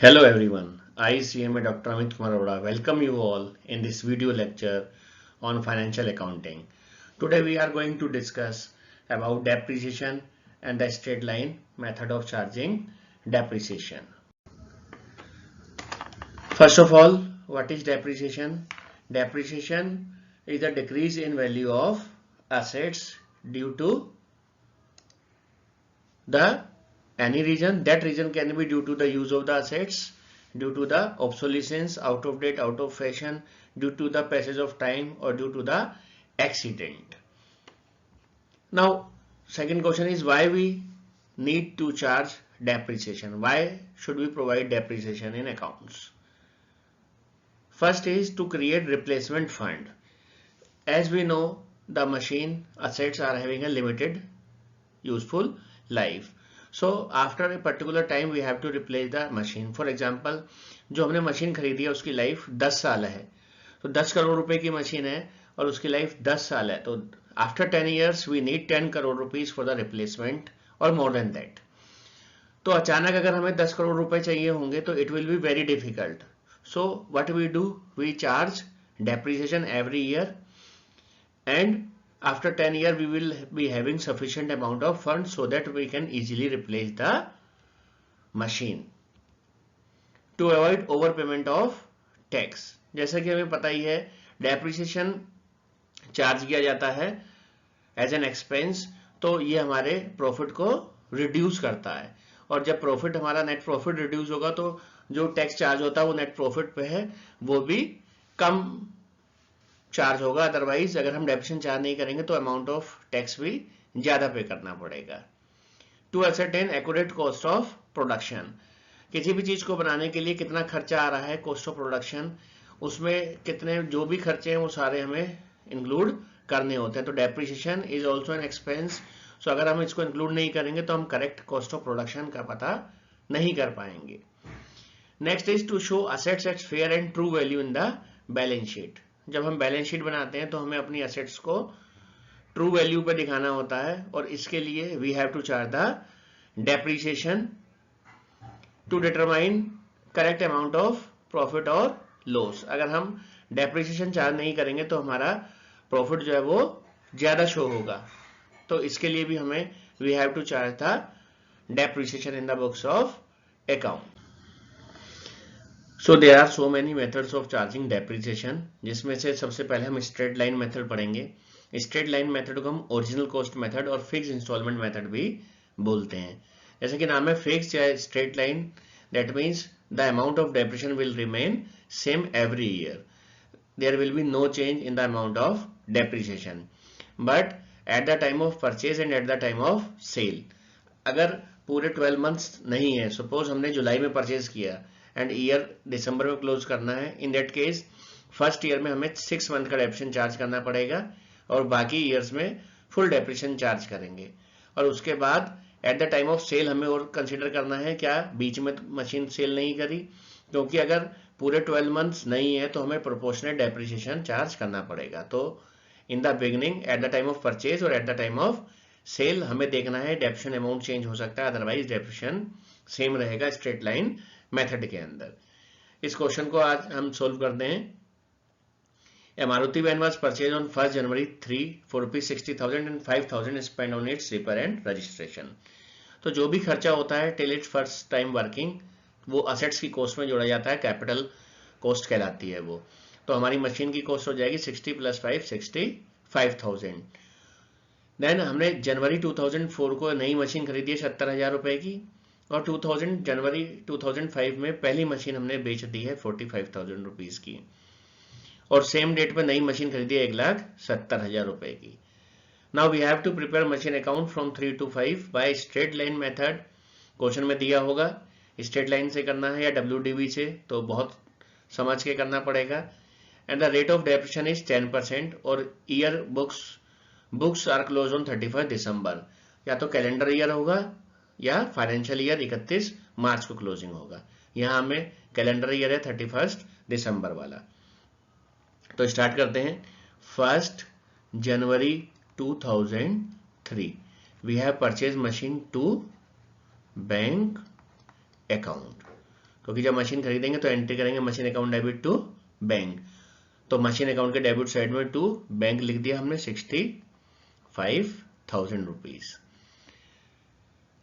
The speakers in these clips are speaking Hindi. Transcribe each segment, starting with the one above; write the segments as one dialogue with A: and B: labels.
A: Hello everyone, I CMA Dr. Amit Kumar Arora welcome you all in this video lecture on financial accounting. Today we are going to discuss about depreciation and the straight line method of charging depreciation. First of all, what is depreciation? Depreciation is a decrease in value of assets due to the any reason. That reason can be due to the use of the assets, due to the obsolescence, out of date, out of fashion, due to the passage of time, or due to the accident. Now second question is why we need to charge depreciation. Why should we provide depreciation in accounts? First is to create replacement fund. As we know, the machine assets are having a limited useful life. So after a particular time we have to replace the machine. For example, जो हमने मशीन खरीदी है उसकी लाइफ 10 साल है, तो 10 करोड़ रुपए की मशीन है और उसकी लाइफ 10 साल है, तो after 10 years we need 10 crore rupees for the replacement और मोर देन दैट. तो अचानक अगर हमें 10 करोड़ रुपए चाहिए होंगे तो it will be very difficult. So what we do, we charge depreciation every year, and after 10 years we will be having sufficient amount of funds so that we can easily replace the machine. To avoid overpayment of tax, जैसा कि हमें पता ही है depreciation चार्ज किया जाता है एज एन एक्सपेंस, तो ये हमारे प्रॉफिट को रिड्यूस करता है, और जब प्रॉफिट हमारा नेट प्रॉफिट रिड्यूस होगा तो जो टैक्स चार्ज होता है वो नेट प्रॉफिट पे है वो भी कम चार्ज होगा. अदरवाइज अगर हम डेप्रिसिएशन चार्ज नहीं करेंगे तो अमाउंट ऑफ टैक्स भी ज्यादा पे करना पड़ेगा. To ascertain accurate cost of production, किसी भी चीज को बनाने के लिए कितना खर्चा आ रहा है, कॉस्ट ऑफ प्रोडक्शन, उसमें कितने जो भी खर्चे हैं वो सारे हमें इंक्लूड करने होते हैं. तो depreciation is also an expense. So अगर हम इसको इंक्लूड नहीं करेंगे तो हम करेक्ट कॉस्ट ऑफ प्रोडक्शन का पता नहीं कर पाएंगे. Next is to show assets at fair and true value in the balance sheet. जब हम बैलेंस शीट बनाते हैं तो हमें अपनी एसेट्स को ट्रू वैल्यू पे दिखाना होता है, और इसके लिए we have to charge the depreciation to determine correct amount of profit और लॉस. अगर हम डेप्रिसिएशन चार्ज नहीं करेंगे तो हमारा प्रॉफिट जो है वो ज्यादा शो होगा, तो इसके लिए भी हमें we have to charge the depreciation in the books of account. So there are so many methods of charging depreciation, जिसमें से सबसे पहले हम स्ट्रेट लाइन मेथड पढ़ेंगे. स्ट्रेट लाइन मेथड को हम ओरिजिनल कॉस्ट मेथड और फिक्स इंस्टॉलमेंट मेथड भी बोलते हैं. जैसे कि नाम है फिक्स या straight line, that means the amount of depreciation will remain same every year. There will be no change in the amount of depreciation, but at the time of purchase and at the time of sale. अगर पूरे 12 मंथ्स नहीं है, सपोज हमने जुलाई में परचेज किया एंड ईयर दिसंबर में क्लोज करना है, in that case first year में हमें 6 मंथ का डेप्रिसिएशन चार्ज करना पड़ेगा और बाकी ईयर्स में फुल डेप्रिसिएशन चार्ज करेंगे. और उसके बाद at the time of sale हमें और कंसीडर करना है क्या बीच में मशीन सेल नहीं करी, क्योंकि अगर पूरे 12 मंथ्स नहीं है तो हमें प्रोपोर्शनेट डेप्रिसिएशन चार्ज करना पड़ेगा. तो in the beginning, at the time of purchase और at the time of sale हमें देखना है डेप्रिसिएशन अमाउंट चेंज हो सकता है, अदरवाइज डेप्रिसिएशन सेम रहेगा स्ट्रेट लाइन मेथड के अंदर. इस क्वेश्चन को आज हम सोल्व करते हैं. A Maruti van was purchased on 1st January 3 for ₹60,000 and 5,000 spent on its repair and registration. तो जो भी खर्चा होता है till it first time working वो असेट्स की कॉस्ट में जोड़ा जाता है, कैपिटल कॉस्ट कहलाती है वो. तो हमारी मशीन की कॉस्ट हो जाएगी 60 + 5 65,000. देन हमने जनवरी 2004 को नई मशीन खरीदी है 70,000 रुपए की, और जनवरी 2005 में पहली मशीन हमने बेच दी है 45,000 रुपीज की, और सेम डेट पे नई मशीन खरीदी है 1,70,000 रुपए की. Now we have to prepare machine account from 3 to 5 by straight line method. Question में दिया होगा स्ट्रेट लाइन से करना है या WDV से, तो बहुत समझ के करना पड़ेगा. And the rate of depreciation is 10%, और year books are close on 31 December. या तो कैलेंडर ईयर होगा या फाइनेंशियल ईयर 31 मार्च को क्लोजिंग होगा. यहां हमें कैलेंडर ईयर है 31 दिसंबर वाला. तो स्टार्ट करते हैं. 1st January 2003 we have purchase machine to bank account, क्योंकि जब मशीन खरीदेंगे तो एंट्री करेंगे machine account debit to bank, तो मशीन अकाउंट के डेबिट साइड में टू बैंक लिख दिया हमने 65,000 rupees.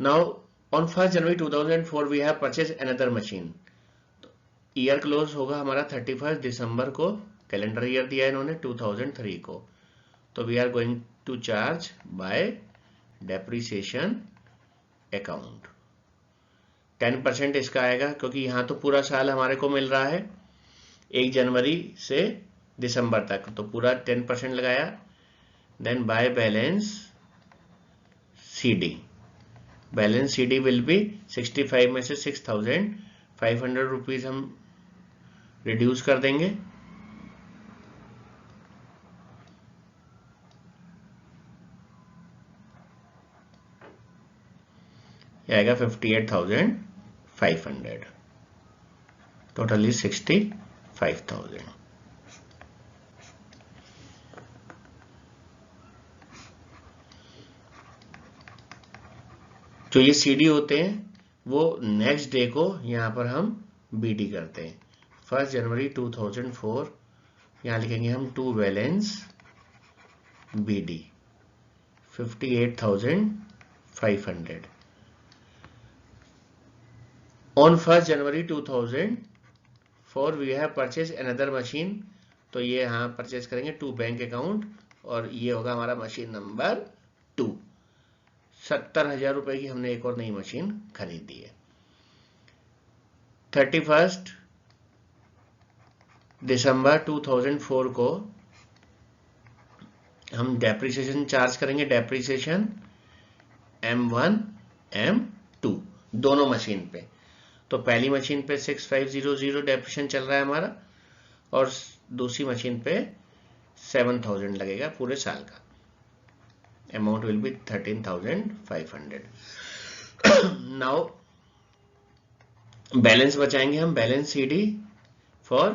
A: Now on 1 January 2004 we have purchase another machine. Year close होगा हमारा 31 दिसंबर को, कैलेंडर ईयर दिया है इन्होंने 2003 को, तो we are going to charge by depreciation account. 10% इसका आएगा, क्योंकि यहां तो पूरा साल हमारे को मिल रहा है 1 जनवरी से दिसंबर तक, तो पूरा 10% लगाया। Then by balance CD, balance CD will be 65 में से 6,500 रुपीज हम रिड्यूस कर देंगे, आएगा 58,500, टोटली 65,000। जो ये सीडी होते हैं वो नेक्स्ट डे को यहां पर हम बीडी करते हैं। 1 जनवरी 2004 यहां लिखेंगे हम to balance BD 58,500। On 1 January 2004 we have purchase another machine, तो ये यहां परचेज करेंगे टू बैंक अकाउंट, और ये होगा हमारा मशीन नंबर 2। 70,000 रुपए की हमने एक और नई मशीन खरीदी है। 31 दिसंबर 2004 को हम डेप्रिसिएशन चार्ज करेंगे, डेप्रिसिएशन M1 M2 दोनों मशीन पे। तो पहली मशीन पे 6500 डेप्रिसिएशन चल रहा है हमारा, और दूसरी मशीन पे 7,000 लगेगा पूरे साल का। Amount will be 13,500। Now balance बचाएंगे हम, balance CD for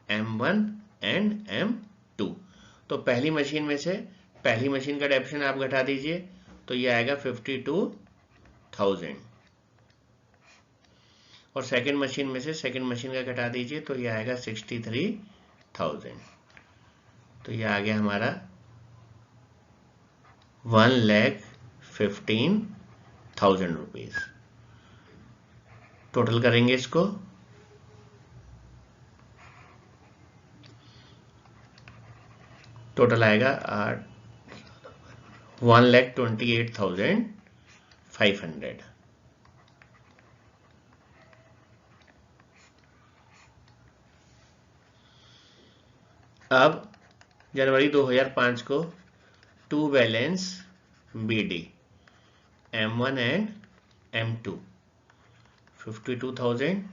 A: M1 and M2। तो पहली मशीन में से पहली मशीन का डेप्रिसिएशन आप घटा दीजिए, तो ये आएगा 52,000, और सेकंड मशीन में से सेकंड मशीन का घटा दीजिए, तो ये आएगा 63,000। तो ये आ गया हमारा 1,15,000 रुपीज। टोटल करेंगे इसको, टोटल आएगा 1,28,500। अब जनवरी 2005 को to balance BD M1 and M2 52,000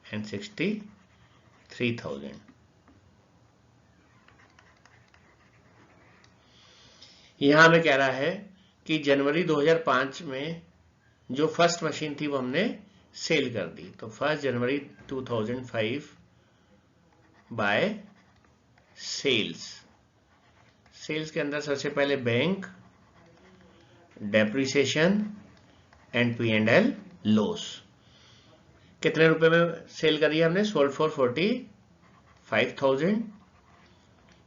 A: and 63,000। यहां हमें कह रहा है कि जनवरी 2005 में जो फर्स्ट मशीन थी वो हमने सेल कर दी, तो 1 जनवरी 2005 बाय सेल्स। सेल्स के अंदर सबसे पहले bank, depreciation and P&L loss. कितने रुपए में सेल करी हमने? Sold for 45,000।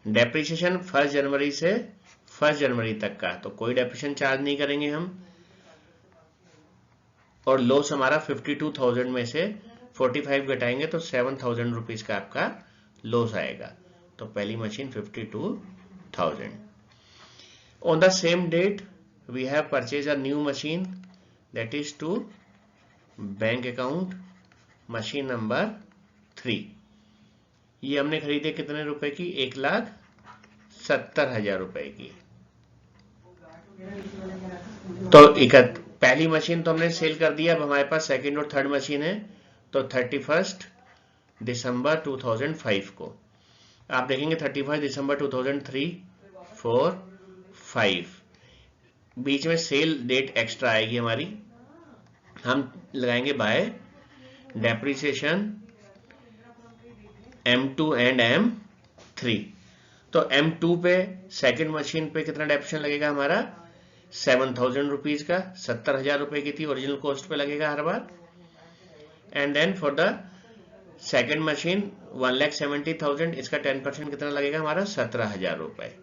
A: डेप्रिसिएशन 1 जनवरी से 1 जनवरी तक का, तो कोई डेप्रिसिएशन चार्ज नहीं करेंगे हम, और लॉस हमारा 52,000 में से 45 घटाएंगे तो 7,000 रुपीज का आपका लॉस आएगा। तो पहली machine 52,000। On the same date we have purchase a new machine, that is to bank account machine number 3। ये हमने खरीदे कितने रुपए की? 1,70,000 रुपए की। तो पहली मशीन तो हमने सेल कर दिया, अब हमारे पास सेकंड और थर्ड मशीन है। तो 31 दिसंबर 2005 को आप देखेंगे 31 दिसंबर 2003, 4, 5 बीच में सेल डेट एक्स्ट्रा आएगी हमारी, हम लगाएंगे bye depreciation M2 and M3। तो M2 पे सेकंड मशीन पे कितना डेप्रिसिएशन लगेगा हमारा? 7,000 रुपीज का। 70,000 रुपए की थी ओरिजिनल कॉस्ट पे लगेगा हर बार। And then for the second machine 1,70,000, इसका 10% कितना लगेगा हमारा 17,000 रुपए।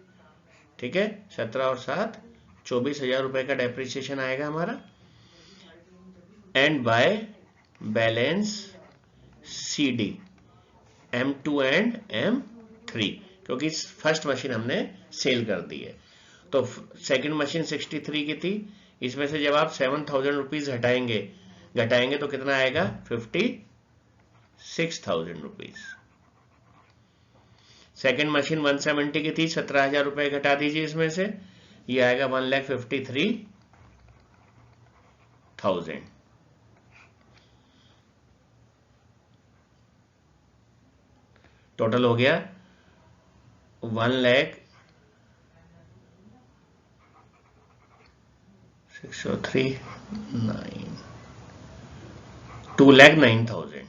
A: ठीक है, 17 और 7 24,000 रुपए का डेप्रिसिएशन आएगा हमारा। And by balance CD M2 and M3, क्योंकि फर्स्ट मशीन हमने सेल कर दी है। तो सेकंड मशीन 63 की थी, इसमें से जब आप 7,000 रुपीज घटाएंगे तो कितना आएगा 56,000 रुपीज। सेकंड मशीन 170 की थी, 17,000 रुपए घटा दीजिए इसमें से, ये आएगा 1,53,000। टोटल हो गया 2,09,000।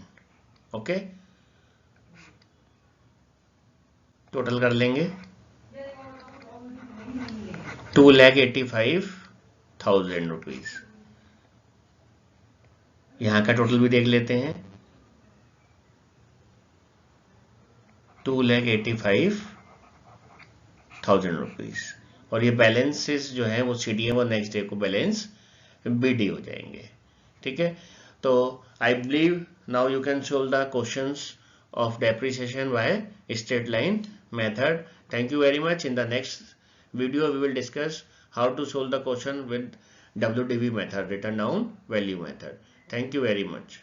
A: ओके, टोटल कर लेंगे 2,85,000 रुपीज। यहां का टोटल भी देख लेते हैं, 2,85,000 रुपीज। और ये बैलेंसेस जो है वो CDM और नेक्स्ट डे को बैलेंस BD हो जाएंगे। ठीक है, तो I believe now you can solve the questions of depreciation by straight line method. Thank you very much. In the next video we will discuss how to solve the question with WDV method, written down value method. Thank you very much.